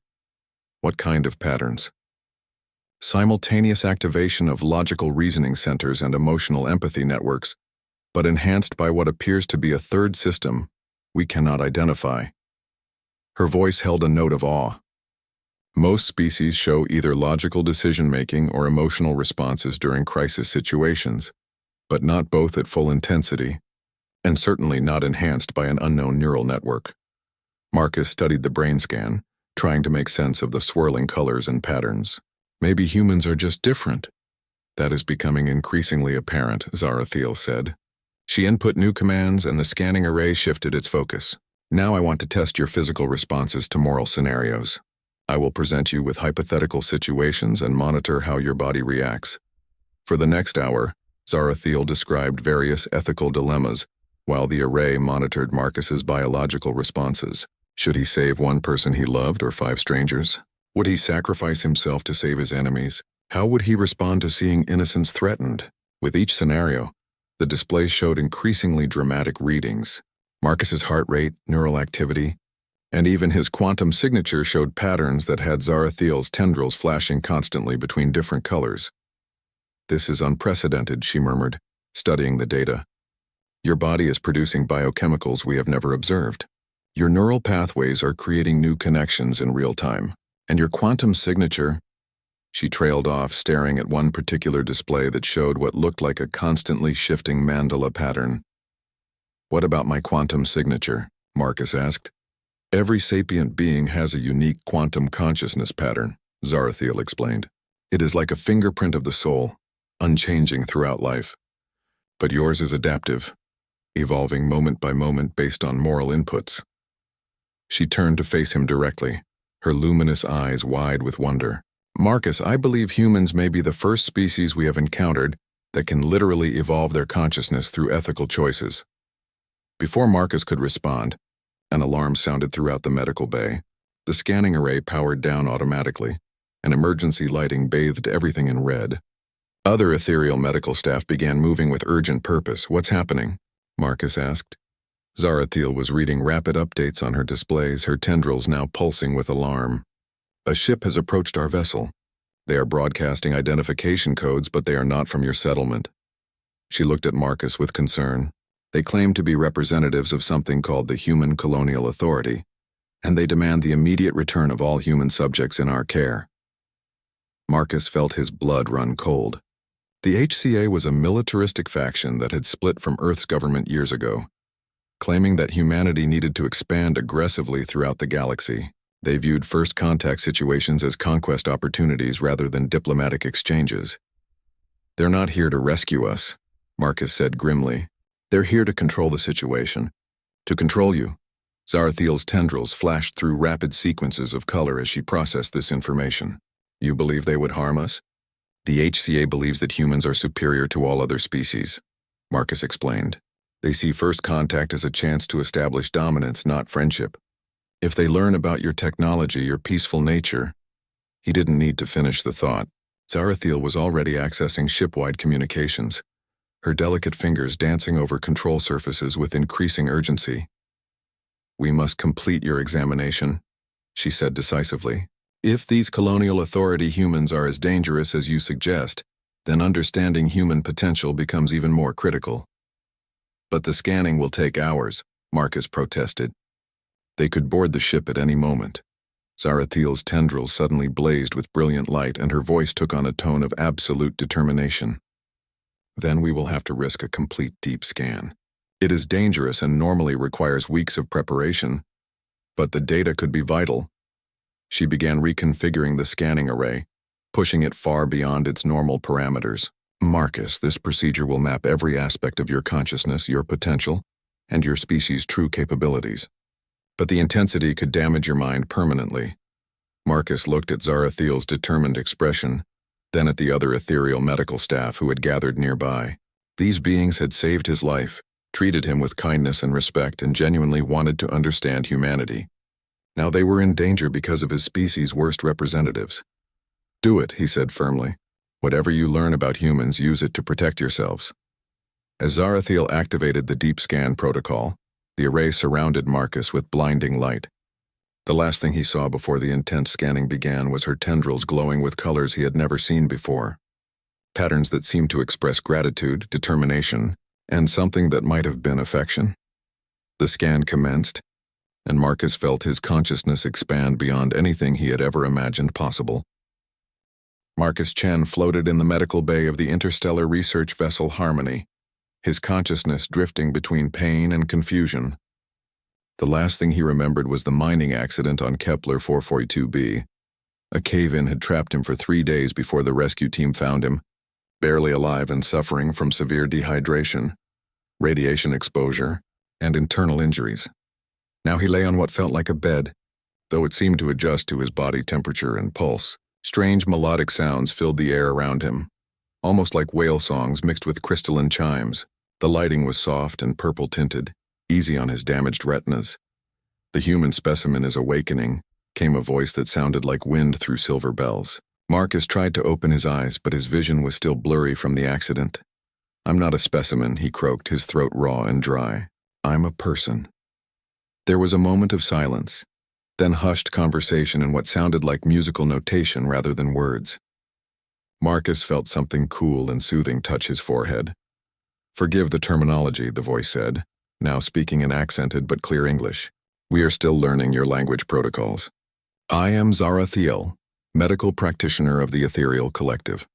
What kind of patterns? Simultaneous activation of logical reasoning centers and emotional empathy networks, but enhanced by what appears to be a third system we cannot identify. Her voice held a note of awe. Most species show either logical decision-making or emotional responses during crisis situations, but not both at full intensity, and certainly not enhanced by an unknown neural network. Marcus studied the brain scan, trying to make sense of the swirling colors and patterns. Maybe humans are just different. That is becoming increasingly apparent, Zarathiel said. She input new commands and the scanning array shifted its focus. Now I want to test your physical responses to moral scenarios. I will present you with hypothetical situations and monitor how your body reacts. For the next hour, Zarathiel described various ethical dilemmas while the array monitored Marcus's biological responses. Should he save one person he loved or 5 strangers? Would he sacrifice himself to save his enemies? How would he respond to seeing innocence threatened? With each scenario, The display showed increasingly dramatic readings. Marcus's heart rate, neural activity, and even his quantum signature showed patterns that had Zarathiel's tendrils flashing constantly between different colors. "This is unprecedented," she murmured, studying the data. "Your body is producing biochemicals we have never observed. Your neural pathways are creating new connections in real time. And your quantum signature—" She trailed off, staring at one particular display that showed what looked like a constantly shifting mandala pattern. "What about my quantum signature?" Marcus asked. "Every sapient being has a unique quantum consciousness pattern," Zarathiel explained. "It is like a fingerprint of the soul, unchanging throughout life. But yours is adaptive, evolving moment by moment based on moral inputs." She turned to face him directly, her luminous eyes wide with wonder. "Marcus, I believe humans may be the first species we have encountered that can literally evolve their consciousness through ethical choices." Before Marcus could respond, an alarm sounded throughout the medical bay. The scanning array powered down automatically, and emergency lighting bathed everything in red. Other ethereal medical staff began moving with urgent purpose. "What's happening?" Marcus asked. Zarathiel was reading rapid updates on her displays, her tendrils now pulsing with alarm. "A ship has approached our vessel. They are broadcasting identification codes, but they are not from your settlement." She looked at Marcus with concern. "They claim to be representatives of something called the Human Colonial Authority, and they demand the immediate return of all human subjects in our care." Marcus felt his blood run cold. The HCA was a militaristic faction that had split from Earth's government years ago, claiming that humanity needed to expand aggressively throughout the galaxy. They viewed first contact situations as conquest opportunities rather than diplomatic exchanges. "They're not here to rescue us," Marcus said grimly. "They're here to control the situation. To control you." Zarathiel's tendrils flashed through rapid sequences of color as she processed this information. "You believe they would harm us?" "The HCA believes that humans are superior to all other species," Marcus explained. "They see first contact as a chance to establish dominance, not friendship. If they learn about your technology, your peaceful nature—" He didn't need to finish the thought. Zarathiel was already accessing ship-wide communications, her delicate fingers dancing over control surfaces with increasing urgency. "We must complete your examination," she said decisively. "If these colonial authority humans are as dangerous as you suggest, then understanding human potential becomes even more critical." "But the scanning will take hours," Marcus protested. They could board the ship at any moment. Zarathiel's tendrils suddenly blazed with brilliant light, and her voice took on a tone of absolute determination. "Then we will have to risk a complete deep scan. It is dangerous and normally requires weeks of preparation, but the data could be vital." She began reconfiguring the scanning array, pushing it far beyond its normal parameters. "Marcus, this procedure will map every aspect of your consciousness, your potential, and your species' true capabilities. But the intensity could damage your mind permanently." Marcus looked at Zarathiel's determined expression, then at the other ethereal medical staff who had gathered nearby. These beings had saved his life, treated him with kindness and respect, and genuinely wanted to understand humanity. Now they were in danger because of his species' worst representatives. "Do it," he said firmly. "Whatever you learn about humans, use it to protect yourselves." As Zarathiel activated the deep scan protocol, the array surrounded Marcus with blinding light. The last thing he saw before the intense scanning began was her tendrils glowing with colors he had never seen before. Patterns that seemed to express gratitude, determination, and something that might have been affection. The scan commenced, and Marcus felt his consciousness expand beyond anything he had ever imagined possible. Marcus Chen floated in the medical bay of the interstellar research vessel Harmony, his consciousness drifting between pain and confusion. The last thing he remembered was the mining accident on Kepler 442b. A cave-in had trapped him for 3 days before the rescue team found him, barely alive and suffering from severe dehydration, radiation exposure, and internal injuries. Now he lay on what felt like a bed, though it seemed to adjust to his body temperature and pulse. Strange melodic sounds filled the air around him, almost like whale songs mixed with crystalline chimes. The lighting was soft and purple-tinted, easy on his damaged retinas. "The human specimen is awakening," came a voice that sounded like wind through silver bells. Marcus tried to open his eyes, but his vision was still blurry from the accident. I'm not a specimen, he croaked, his throat raw and dry. I'm a person. There was a moment of silence, then hushed conversation in what sounded like musical notation rather than words. Marcus felt something cool and soothing touch his forehead. Forgive the terminology, the voice said, now speaking in accented but clear English. We are still learning your language protocols. I am Zarathiel, medical practitioner of the Ethereal Collective.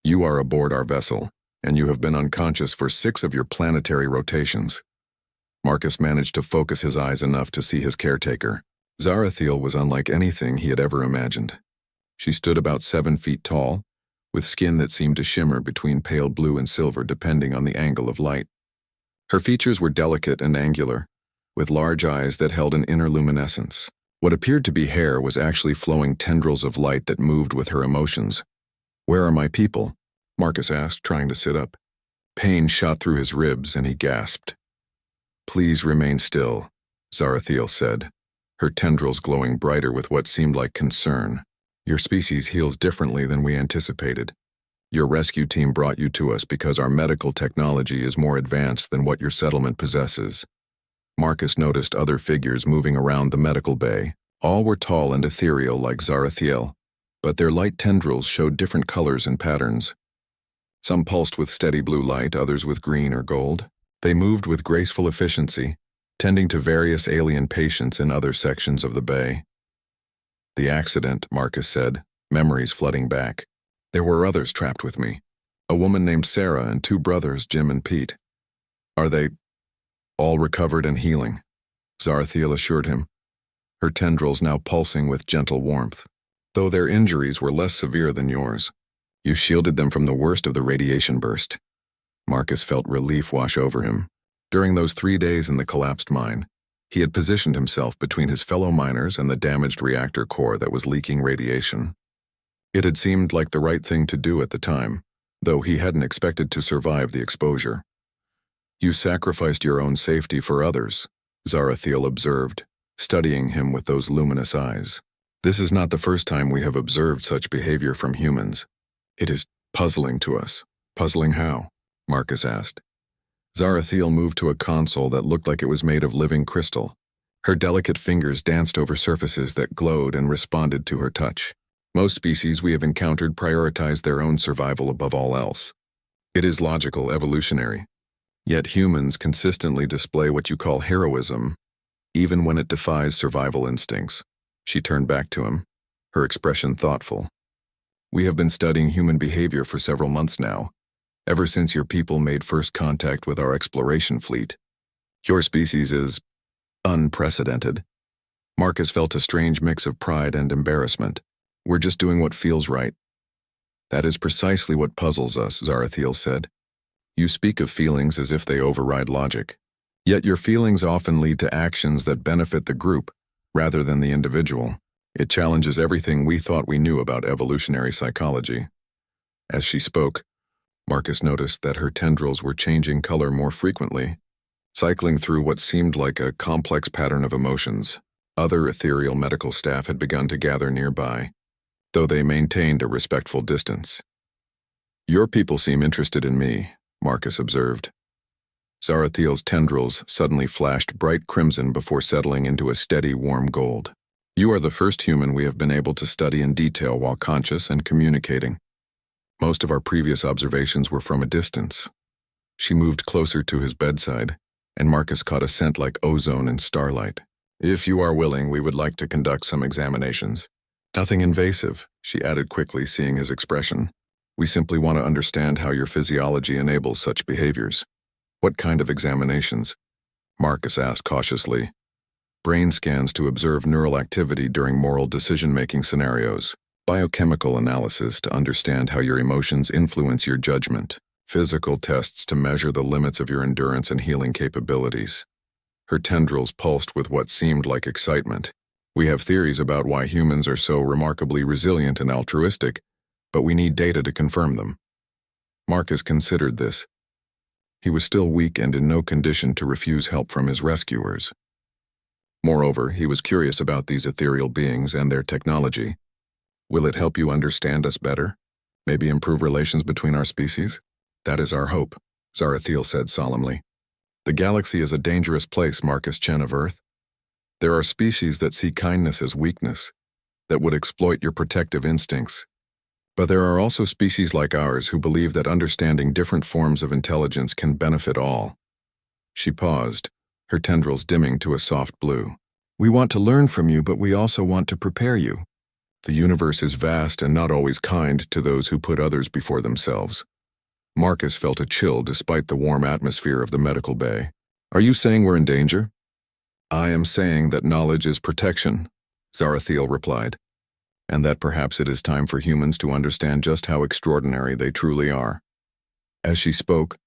You are aboard our vessel, and you have been unconscious for 6 of your planetary rotations. Marcus managed to focus his eyes enough to see his caretaker. Zarathiel was unlike anything he had ever imagined. She stood about 7 feet tall, with skin that seemed to shimmer between pale blue and silver depending on the angle of light. Her features were delicate and angular, with large eyes that held an inner luminescence. What appeared to be hair was actually flowing tendrils of light that moved with her emotions. Where are my people? Marcus asked, trying to sit up. Pain shot through his ribs and he gasped. Please remain still, Zarathiel said, her tendrils glowing brighter with what seemed like concern. Your species heals differently than we anticipated. Your rescue team brought you to us because our medical technology is more advanced than what your settlement possesses. Marcus noticed other figures moving around the medical bay. All were tall and ethereal like Zarathiel, but their light tendrils showed different colors and patterns. Some pulsed with steady blue light, others with green or gold. They moved with graceful efficiency, tending to various alien patients in other sections of the bay. The accident, Marcus said, memories flooding back. There were others trapped with me. A woman named Sarah and 2 brothers, Jim and Pete. Are they all recovered and healing? Zarathiel assured him, her tendrils now pulsing with gentle warmth. Though their injuries were less severe than yours, you shielded them from the worst of the radiation burst. Marcus felt relief wash over him. During those 3 days in the collapsed mine, he had positioned himself between his fellow miners and the damaged reactor core that was leaking radiation. It had seemed like the right thing to do at the time, though he hadn't expected to survive the exposure. You sacrificed your own safety for others, Zarathiel observed, studying him with those luminous eyes. This is not the first time we have observed such behavior from humans. It is puzzling to us. Puzzling how? Marcus asked. Zarathiel moved to a console that looked like it was made of living crystal. Her delicate fingers danced over surfaces that glowed and responded to her touch. Most species we have encountered prioritize their own survival above all else. It is logical, evolutionary. Yet humans consistently display what you call heroism, even when it defies survival instincts. She turned back to him, her expression thoughtful. We have been studying human behavior for several months now, ever since your people made first contact with our exploration fleet. Your species is unprecedented. Marcus felt a strange mix of pride and embarrassment. We're just doing what feels right. That is precisely what puzzles us, Zarathiel said. You speak of feelings as if they override logic. Yet your feelings often lead to actions that benefit the group, rather than the individual. It challenges everything we thought we knew about evolutionary psychology. As she spoke, Marcus noticed that her tendrils were changing color more frequently, cycling through what seemed like a complex pattern of emotions. Other ethereal medical staff had begun to gather nearby, though they maintained a respectful distance. Your people seem interested in me, Marcus observed. Zarathiel's tendrils suddenly flashed bright crimson before settling into a steady, warm gold. You are the first human we have been able to study in detail while conscious and communicating. Most of our previous observations were from a distance. She moved closer to his bedside, and Marcus caught a scent like ozone and starlight. If you are willing, we would like to conduct some examinations. Nothing invasive, she added quickly, seeing his expression. We simply want to understand how your physiology enables such behaviors. What kind of examinations? Marcus asked cautiously. Brain scans to observe neural activity during moral decision-making scenarios. Biochemical analysis to understand how your emotions influence your judgment. Physical tests to measure the limits of your endurance and healing capabilities. Her tendrils pulsed with what seemed like excitement. We have theories about why humans are so remarkably resilient and altruistic, but we need data to confirm them. Marcus considered this. He was still weak and in no condition to refuse help from his rescuers. Moreover, he was curious about these ethereal beings and their technology. Will it help you understand us better? Maybe improve relations between our species? That is our hope, Zarathiel said solemnly. The galaxy is a dangerous place, Marcus Chen of Earth. There are species that see kindness as weakness, that would exploit your protective instincts. But there are also species like ours who believe that understanding different forms of intelligence can benefit all. She paused, her tendrils dimming to a soft blue. We want to learn from you, but we also want to prepare you. The universe is vast and not always kind to those who put others before themselves. Marcus felt a chill despite the warm atmosphere of the medical bay. Are you saying we're in danger? I am saying that knowledge is protection, Zarathiel replied, and that perhaps it is time for humans to understand just how extraordinary they truly are. As she spoke,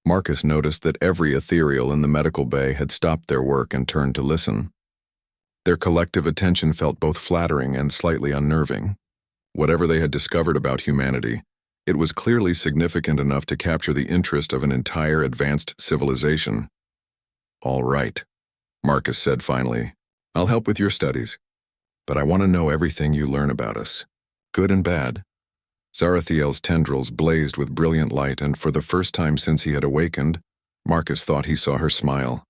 Marcus noticed that every ethereal in the medical bay had stopped their work and turned to listen. Their collective attention felt both flattering and slightly unnerving. Whatever they had discovered about humanity, it was clearly significant enough to capture the interest of an entire advanced civilization. All right, Marcus said finally. I'll help with your studies, but I want to know everything you learn about us, good and bad. Zarathiel's tendrils blazed with brilliant light, and for the first time since he had awakened, Marcus thought he saw her smile.